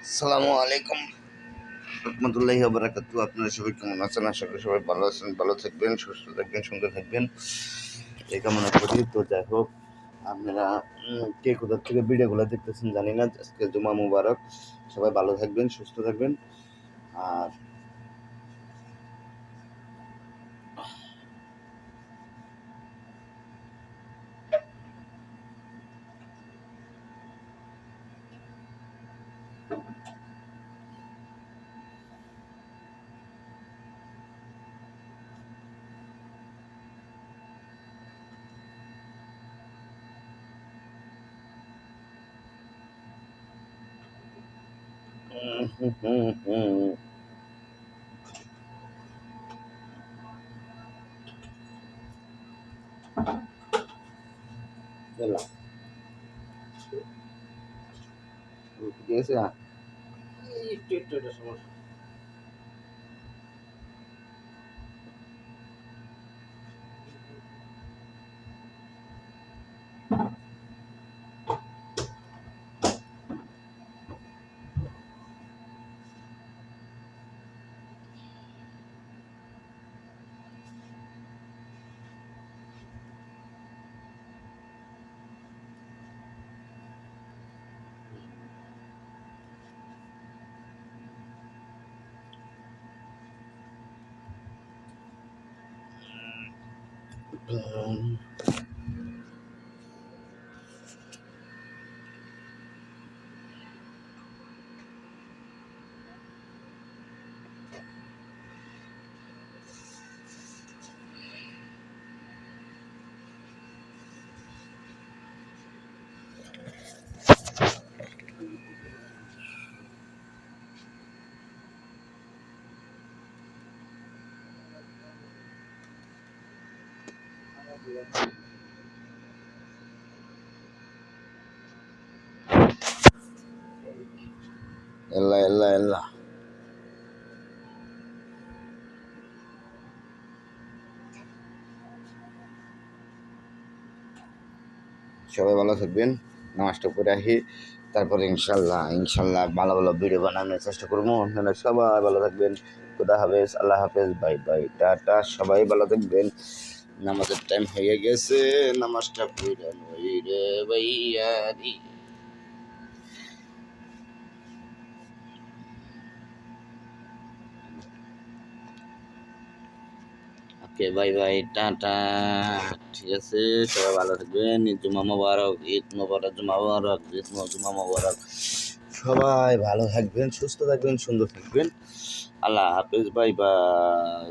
আসসালামু আলাইকুম রহমতুল্লাহি ওয়া বারাকাতুহু। আপনারা সবাই কেমন আছেন? আশা করি সবাই ভালো আছেন, ভালো থাকবেন, সুস্থ থাকবেন, সুন্দর থাকবেন, এই কামনা করি। তো যাই হোক, আপনারা কে কোথা থেকে ভিডিওগুলো দেখতেছেন জানি না। আজকে জুমা মুবারক, সবাই ভালো থাকবেন, সুস্থ থাকবেন। আর ঠিক আছে। একটু একটু এটা সমস্যা। আল্লাহ আল্লাহ আল্লাহ। সবাই ভালো থাকবেন, নামাজটা করে আসি, তারপরে ইনশাল্লাহ ইনশাল্লাহ ভালো ভালো ভিডিও বানানোর চেষ্টা করবো। আপনারা সবাই ভালো থাকবেন। খুদা হাফেজ, আল্লাহ হাফেজ, বাই বাই, টাটা। সবাই ভালো থাকবেন। নামাজের টাইম হয়ে গেছে, নামাজটা পড়ে নই রে ভাইয়ারি। ওকে, বাই বাই, টাটা। ঠিক আছে, সবাই ভালো থাকবেন। জুমা মোবারক, ঈদ মোবারক, জুমা মোবারক, জুমা মোবারক। সবাই ভালো থাকবেন, সুস্থ থাকবেন, সুন্দর থাকবেন। আল্লাহ হাফেজ, বাই বাই।